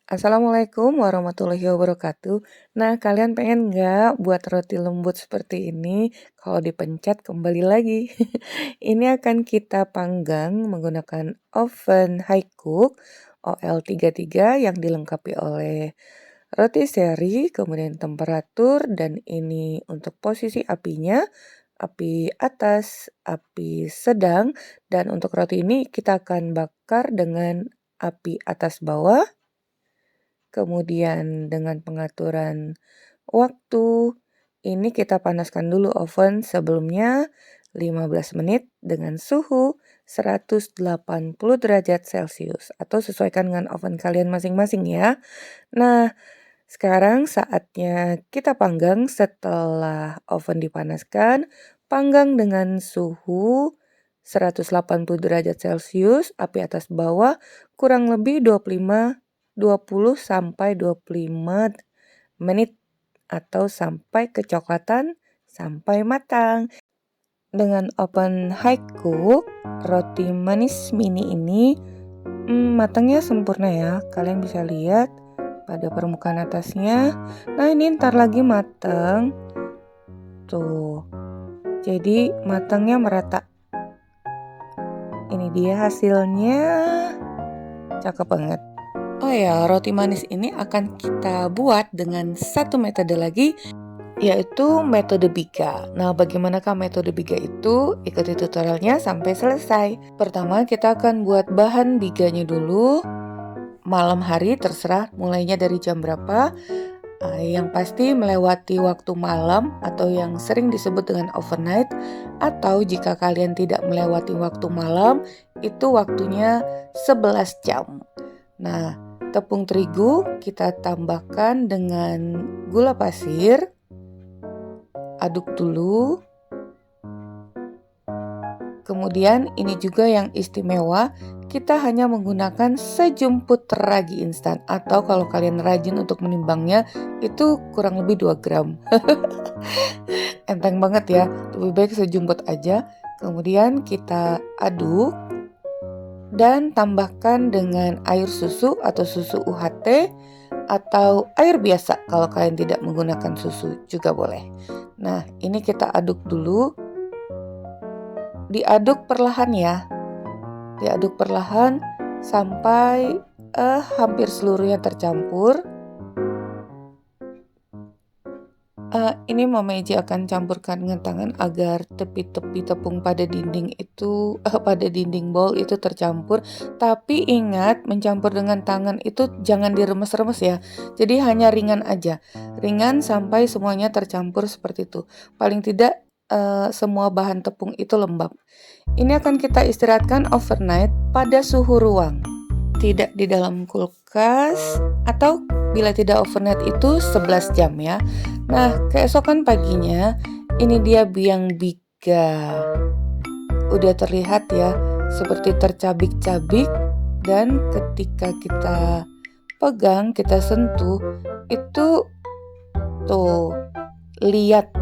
Assalamualaikum warahmatullahi wabarakatuh. Nah, kalian pengen nggak buat roti lembut seperti ini? Kalau dipencet kembali lagi. Ini akan kita panggang menggunakan oven high cook OL33 yang dilengkapi oleh roti seri, kemudian temperatur, dan ini untuk posisi apinya, api atas, api sedang, dan untuk roti ini kita akan bakar dengan api atas bawah. Kemudian dengan pengaturan waktu, ini kita panaskan dulu oven sebelumnya 15 menit dengan suhu 180 derajat Celcius atau sesuaikan dengan oven kalian masing-masing ya. Nah, sekarang saatnya kita panggang setelah oven dipanaskan, panggang dengan suhu 180 derajat Celcius, api atas bawah kurang lebih 20 sampai 25 menit atau sampai kecoklatan, sampai matang. Dengan oven high cook, roti manis mini ini matangnya sempurna ya. Kalian bisa lihat pada permukaan atasnya. Nah, ini ntar lagi matang. Tuh. Jadi matangnya merata. Ini dia hasilnya. Cakep banget. Oh ya, roti manis ini akan kita buat dengan satu metode lagi, yaitu metode biga. Nah, bagaimanakah metode biga itu? Ikuti tutorialnya sampai selesai. Pertama, kita akan buat bahan biganya dulu. Malam hari terserah mulainya dari jam berapa. Yang pasti melewati waktu malam atau yang sering disebut dengan overnight. Atau jika kalian tidak melewati waktu malam, itu waktunya 11 jam. Nah, tepung terigu kita tambahkan dengan gula pasir. Aduk dulu. Kemudian ini juga yang istimewa, kita hanya menggunakan sejumput ragi instan. Atau kalau kalian rajin untuk menimbangnya, itu kurang lebih 2 gram. Enteng banget ya, lebih baik sejumput aja. Kemudian kita aduk. Dan tambahkan dengan air susu atau susu UHT atau air biasa kalau kalian tidak menggunakan susu juga boleh. Nah, ini kita aduk dulu. Diaduk perlahan ya. Diaduk perlahan sampai hampir seluruhnya tercampur. Ini Mama Eji akan campurkan dengan tangan agar tepi-tepi tepung pada dinding itu, pada dinding bowl itu tercampur. Tapi ingat, mencampur dengan tangan itu jangan diremes-remes ya. Jadi hanya ringan aja, ringan sampai semuanya tercampur seperti itu. Paling tidak semua bahan tepung itu lembab. Ini akan kita istirahatkan overnight pada suhu ruang, tidak di dalam kulkas, atau bila tidak overnight itu 11 jam ya. Nah, keesokan paginya ini dia biang biga. Udah terlihat ya, seperti tercabik-cabik, dan ketika kita pegang, kita sentuh, itu tuh lihat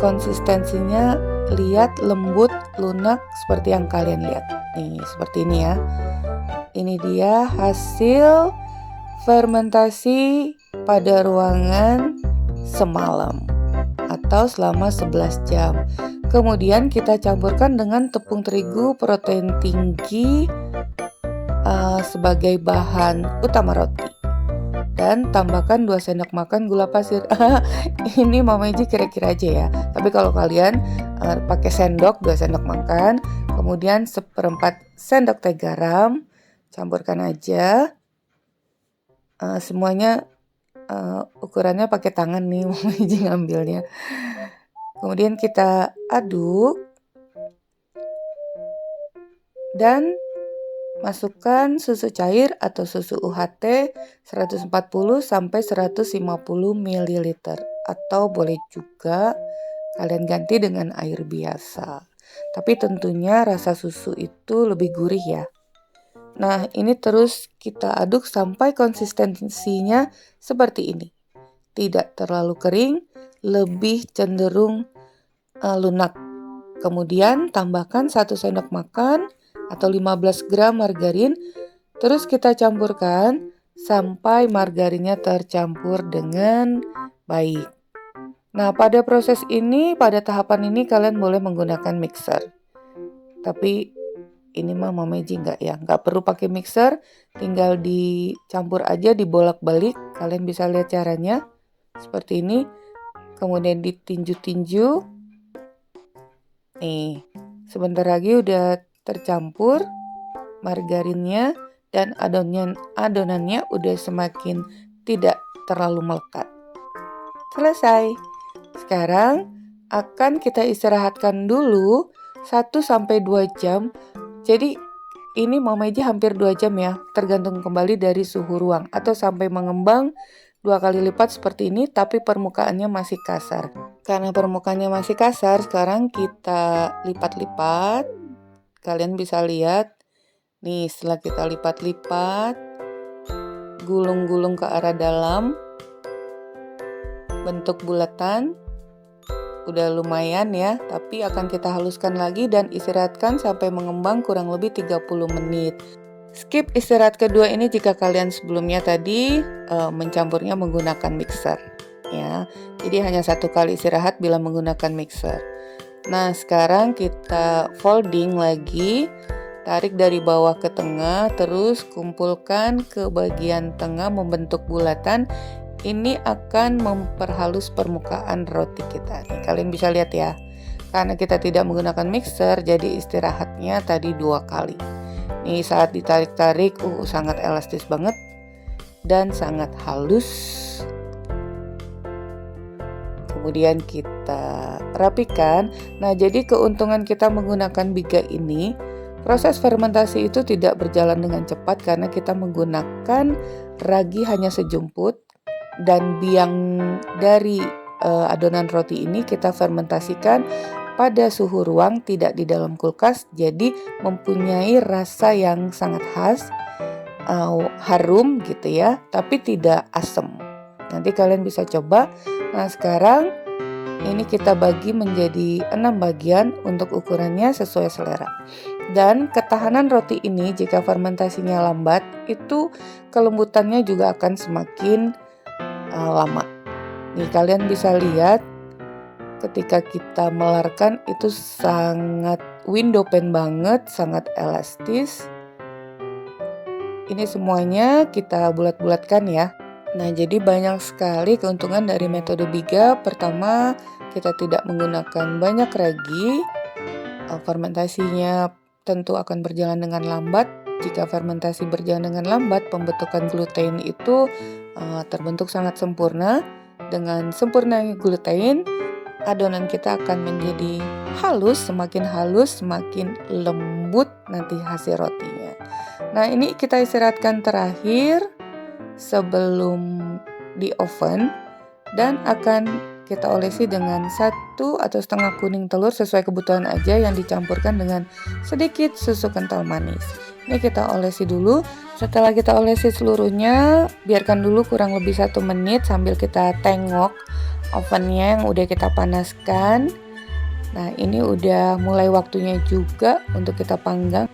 konsistensinya, lihat lembut, lunak seperti yang kalian lihat. Nih, seperti ini ya. Ini dia hasil fermentasi pada ruangan semalam atau selama 11 jam. Kemudian kita campurkan dengan tepung terigu protein tinggi sebagai bahan utama roti. Dan tambahkan 2 sendok makan gula pasir. Ini Mama Eji kira-kira aja ya. Tapi kalau kalian pakai sendok, 2 sendok makan. Kemudian 1/4 sendok teh garam. Campurkan aja. Semuanya ukurannya pakai tangan nih, Mama Eji ngambilnya. Kemudian kita aduk. Dan masukkan susu cair atau susu UHT 140 sampai 150 ml atau boleh juga kalian ganti dengan air biasa. Tapi tentunya rasa susu itu lebih gurih ya. Nah, ini terus kita aduk sampai konsistensinya seperti ini. Tidak terlalu kering, lebih cenderung lunak. Kemudian tambahkan 1 sendok makan atau 15 gram margarin Terus kita campurkan sampai margarinnya tercampur dengan baik. Nah, pada proses ini, pada tahapan ini kalian boleh menggunakan mixer. Tapi ini mah Mamaji nggak perlu pakai mixer, tinggal dicampur aja, dibolak-balik. Kalian bisa lihat caranya seperti ini. Kemudian ditinju-tinju. Nih, sebentar lagi udah tercampur margarinnya dan adonannya udah semakin tidak terlalu melekat. Selesai. Sekarang akan kita istirahatkan dulu 1-2 jam. Jadi ini Mamaji hampir 2 jam ya, tergantung kembali dari suhu ruang atau sampai mengembang 2 kali lipat seperti ini, tapi permukaannya masih kasar. Karena permukaannya masih kasar, sekarang kita lipat-lipat. Kalian bisa lihat, nih setelah kita lipat-lipat, gulung-gulung ke arah dalam, bentuk bulatan, udah lumayan ya, tapi akan kita haluskan lagi dan istirahatkan sampai mengembang kurang lebih 30 menit. Skip istirahat kedua ini jika kalian sebelumnya tadi mencampurnya menggunakan mixer ya. Jadi hanya 1 kali istirahat bila menggunakan mixer. Nah, sekarang kita folding lagi, tarik dari bawah ke tengah, terus kumpulkan ke bagian tengah membentuk bulatan. Ini akan memperhalus permukaan roti kita. Nih, kalian bisa lihat ya. Karena kita tidak menggunakan mixer, jadi istirahatnya tadi 2 kali. Nih saat ditarik-tarik, sangat elastis banget dan sangat halus. Kemudian kita rapikan. Nah, jadi keuntungan kita menggunakan biga ini, proses fermentasi itu tidak berjalan dengan cepat karena kita menggunakan ragi hanya sejumput. Dan biang dari adonan roti ini kita fermentasikan pada suhu ruang, tidak di dalam kulkas, jadi mempunyai rasa yang sangat khas, harum gitu ya, tapi tidak asam. Nanti kalian bisa coba. Nah, sekarang ini kita bagi menjadi 6 bagian untuk ukurannya sesuai selera. Dan ketahanan roti ini jika fermentasinya lambat, itu kelembutannya juga akan semakin lama. Nih kalian bisa lihat ketika kita melarkan itu sangat window pane banget, sangat elastis. Ini semuanya kita bulat-bulatkan ya. Nah, jadi banyak sekali keuntungan dari metode biga. Pertama, kita tidak menggunakan banyak ragi. Fermentasinya tentu akan berjalan dengan lambat. Jika fermentasi berjalan dengan lambat, pembentukan gluten itu terbentuk sangat sempurna. Dengan sempurnanya gluten, adonan kita akan menjadi halus, semakin lembut nanti hasil rotinya. Nah, ini kita istirahatkan terakhir sebelum di oven dan akan kita olesi dengan 1 atau setengah kuning telur sesuai kebutuhan aja yang dicampurkan dengan sedikit susu kental manis. Ini kita olesi dulu. Setelah kita olesi seluruhnya, biarkan dulu kurang lebih 1 menit sambil kita tengok ovennya yang udah kita panaskan. Nah, ini udah mulai waktunya juga untuk kita panggang.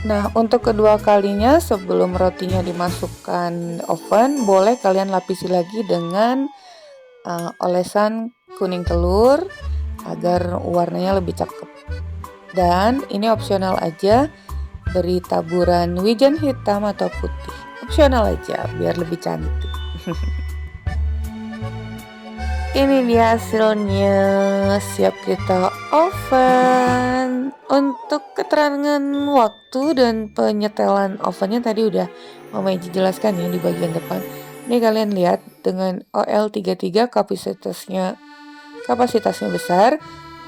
Nah, untuk kedua kalinya sebelum rotinya dimasukkan oven, boleh kalian lapisi lagi dengan olesan kuning telur agar warnanya lebih cakep. Dan ini opsional aja, beri taburan wijen hitam atau putih. Opsional aja biar lebih cantik. Ini dia hasilnya, siap kita oven. Untuk keterangan waktu dan penyetelan ovennya tadi udah Mamaji jelaskan ya di bagian depan. Ini kalian lihat dengan OL33 kapasitasnya besar,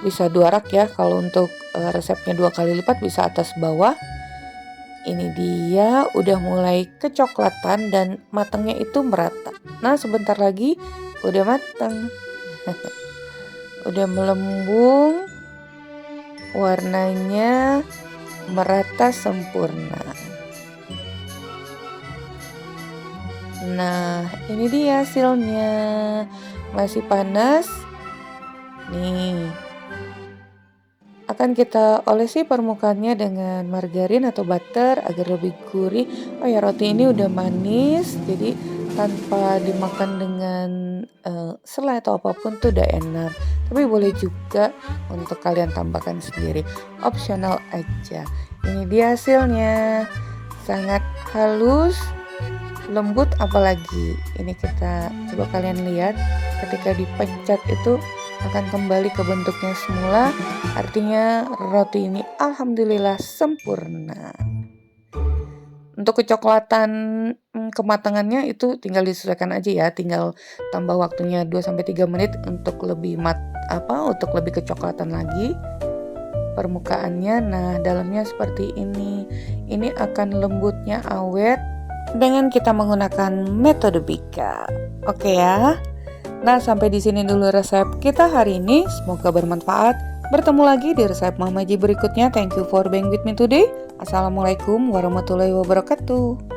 bisa 2 rak ya. Kalau untuk resepnya 2 kali lipat bisa atas bawah. Ini dia udah mulai kecoklatan dan matangnya itu merata. Nah, sebentar lagi udah matang. Udah melembung, warnanya merata sempurna. Nah, ini dia hasilnya. Masih panas. Nih. Akan kita olesi permukaannya dengan margarin atau butter agar lebih gurih. Oh ya, roti ini udah manis, jadi tanpa dimakan dengan selai atau apapun tuh udah enak. Tapi boleh juga untuk kalian tambahkan sendiri, opsional aja. Ini dia hasilnya, sangat halus, lembut, apalagi ini kita coba kalian lihat ketika dipencet itu akan kembali ke bentuknya semula, artinya roti ini alhamdulillah sempurna. Untuk kecoklatan kematangannya itu tinggal disesuaikan aja ya, tinggal tambah waktunya 2-3 menit untuk lebih untuk lebih kecoklatan lagi permukaannya. Nah, dalamnya seperti ini. Ini akan lembutnya awet dengan kita menggunakan metode Bika. Oke ya. Nah, sampai di sini dulu resep kita hari ini. Semoga bermanfaat. Bertemu lagi di resep Mama Ji berikutnya. Thank you for being with me today. Assalamualaikum warahmatullahi wabarakatuh.